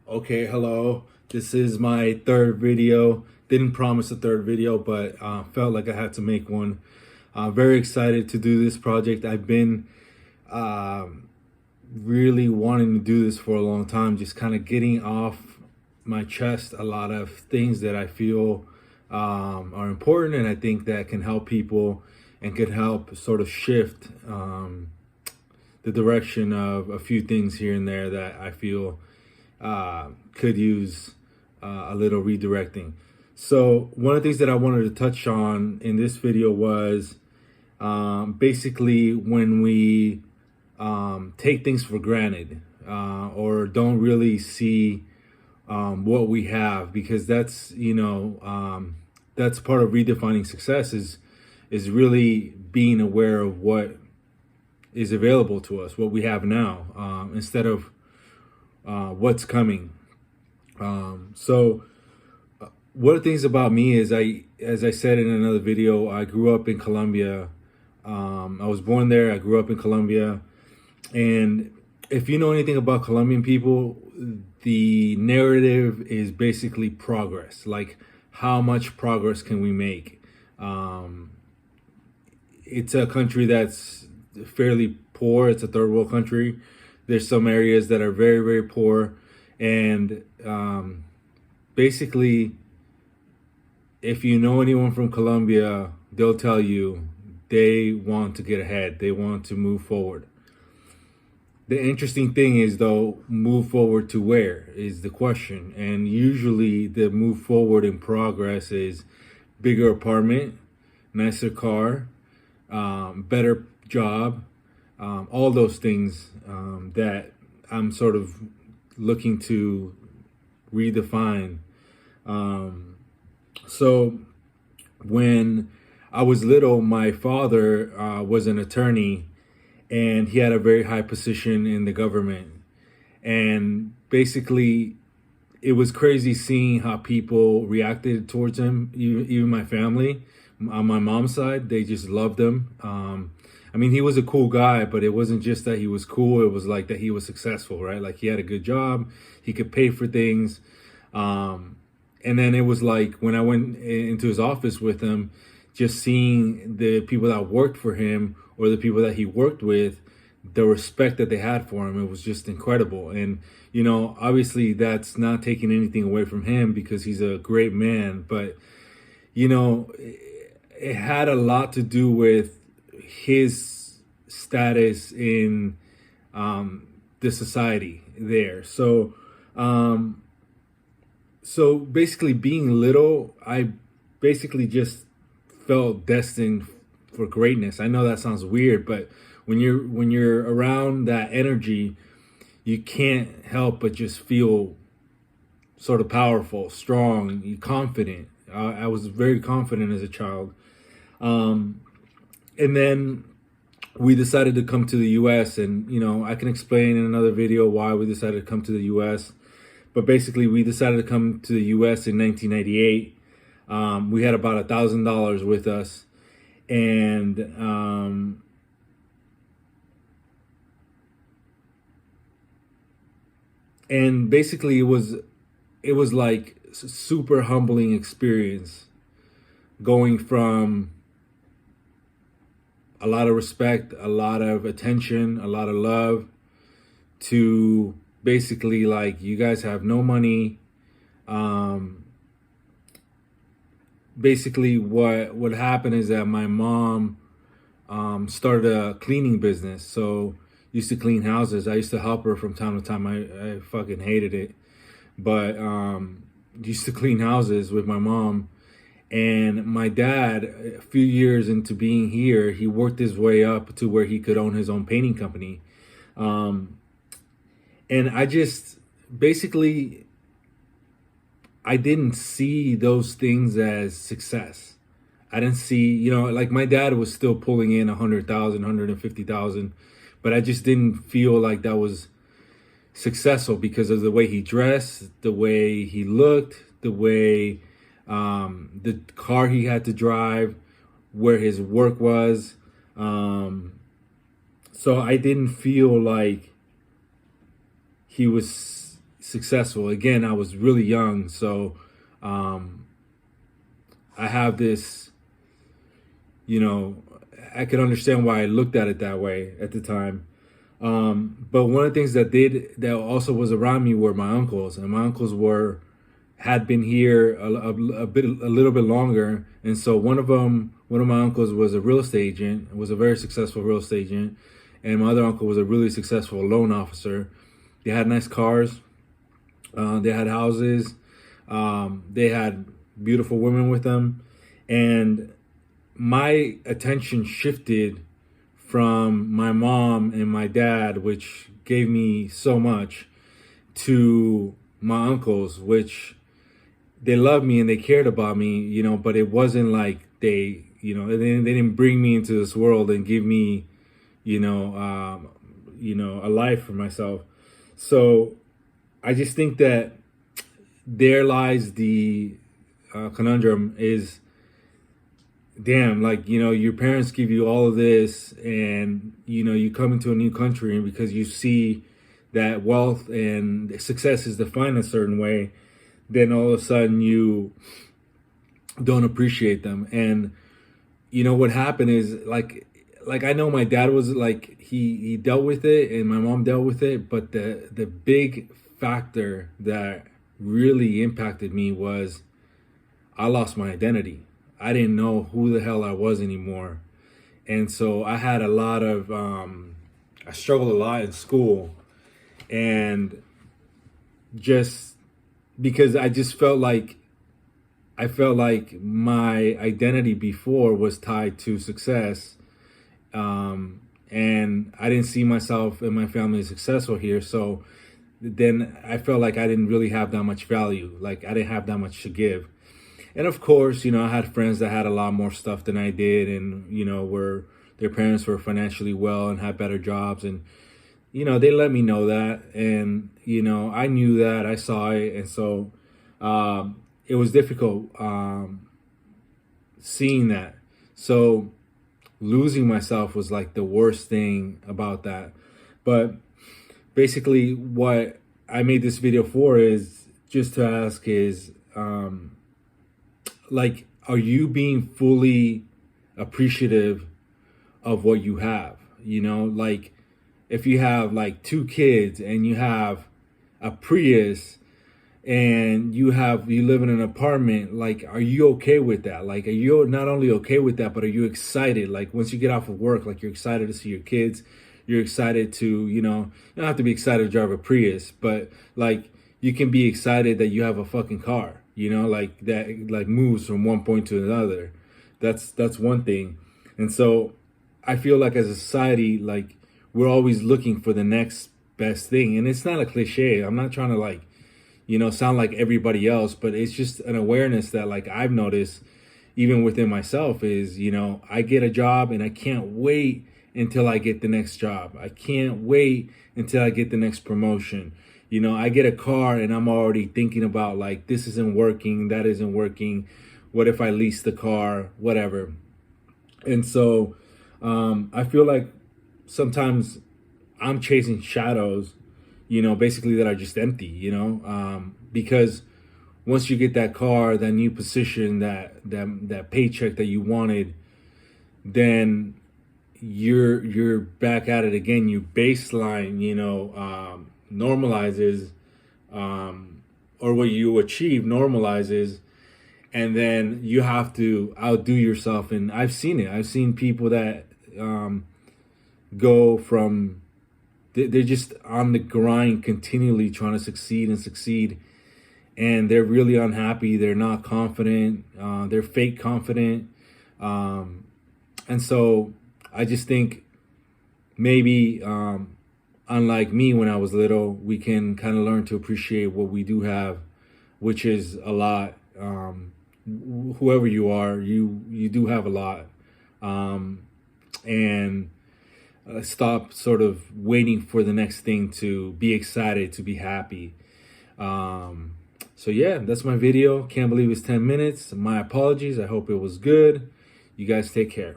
Okay, hello. This is my third video. Didn't promise a third video, but felt like I had to make one. Very excited to do this project. I've been really wanting to do this for a long time, just kind of getting off my chest a lot of things that I feel are important, and I think that can help people and can help sort of shift the direction of a few things here and there that I feel could use a little redirecting. So one of the things that I wanted to touch on in this video was basically when we take things for granted or don't really see what we have, because that's that's part of redefining success is really being aware of what is available to us, what we have now, instead of what's coming. So one of the things about me is as I said in another video, I grew up in Colombia. I was born there. I grew up in Colombia. And if you know anything about Colombian people, the narrative is basically progress. Like, how much progress can we make? It's a country that's fairly poor. It's a third world country. There's some areas that are very, very poor. And basically, if you know anyone from Colombia, they'll tell you they want to get ahead. They want to move forward. The interesting thing is, though, move forward to where is the question. And usually the move forward in progress is bigger apartment, nicer car, better job, all those things that I'm sort of looking to redefine. So when I was little, my father was an attorney, and he had a very high position in the government. And basically, it was crazy seeing how people reacted towards him. Even my family, on my mom's side, they just loved him. I mean, he was a cool guy, but it wasn't just that he was cool. It was like that he was successful, right? Like, he had a good job, he could pay for things. And then it was like when I went into his office with him, just seeing the people that worked for him or the people that he worked with, the respect that they had for him, it was just incredible. And, obviously that's not taking anything away from him because he's a great man, but, it had a lot to do with his status in the society there. So basically, being little, I basically just felt destined for greatness. I know that sounds weird, but when you're around that energy, you can't help but just feel sort of powerful, strong, confident. I was very confident as a child. And then we decided to come to the US, and I can explain in another video why we decided to come to the US. But basically, we decided to come to the US in 1998. We had about $1,000 with us, and basically it was like super humbling experience, going from a lot of respect, a lot of attention, a lot of love, to basically like, you guys have no money. Basically what happened is that my mom started a cleaning business. So used to clean houses. I used to help her from time to time. I fucking hated it, but used to clean houses with my mom. And my dad, a few years into being here, he worked his way up to where he could own his own painting company. And I just basically, I didn't see those things as success. I didn't see, like, my dad was still pulling in 100,000, 150,000, but I just didn't feel like that was successful because of the way he dressed, the way he looked, the way the car he had to drive, where his work was. So I didn't feel like he was successful. Again, I was really young, so I have this, I could understand why I looked at it that way at the time. But one of the things that also was around me were my uncles, and my uncles had been here a little bit longer. And so one of my uncles was a real estate agent, was a very successful real estate agent, and my other uncle was a really successful loan officer. They had nice cars, they had houses, they had beautiful women with them, and my attention shifted from my mom and my dad, which gave me so much, to my uncles, which they loved me and they cared about me, but it wasn't like they didn't bring me into this world and give me, a life for myself. So I just think that there lies the conundrum is, damn, like, your parents give you all of this, and, you come into a new country, and because you see that wealth and success is defined a certain way, then all of a sudden you don't appreciate them. And, what happened is, like I know my dad was like, he dealt with it, and my mom dealt with it, but the big factor that really impacted me was I lost my identity. I didn't know who the hell I was anymore. And so I had I struggled a lot in school, and just because I felt like my identity before was tied to success. And I didn't see myself and my family as successful here. So then I felt like I didn't really have that much value. Like I didn't have that much to give. And of course, I had friends that had a lot more stuff than I did, and, their parents were financially well and had better jobs. And, they let me know that. And, I knew that, I saw it. And so it was difficult seeing that. So losing myself was like the worst thing about that. But basically what I made this video for is just to ask is, like, are you being fully appreciative of what you have? Like if you have like 2 kids and you have a Prius and you live in an apartment, like, are you okay with that? Like, are you not only okay with that, but are you excited? Like once you get off of work, like you're excited to see your kids, you're excited to, you don't have to be excited to drive a Prius, but like you can be excited that you have a fucking car. Like that, like moves from one point to another. That's one thing. And so I feel like as a society, like we're always looking for the next best thing. And it's not a cliche. I'm not trying to like, sound like everybody else, but it's just an awareness that like I've noticed even within myself is, I get a job and I can't wait until I get the next job. I can't wait until I get the next promotion. I get a car and I'm already thinking about like, this isn't working, that isn't working. What if I lease the car, whatever. And so I feel like sometimes I'm chasing shadows, basically that are just empty, because once you get that car, that new position, that paycheck that you wanted, then you're back at it again. You baseline, normalizes, or what you achieve normalizes, and then you have to outdo yourself. And I've seen it. I've seen people that go from, they're just on the grind continually trying to succeed, and they're really unhappy. They're not confident. They're fake confident. And so I just think maybe unlike me when I was little, we can kind of learn to appreciate what we do have, which is a lot. Whoever you are, you do have a lot. And stop sort of waiting for the next thing to be excited, to be happy. So yeah, that's my video. Can't believe it's 10 minutes. My apologies. I hope it was good. You guys take care.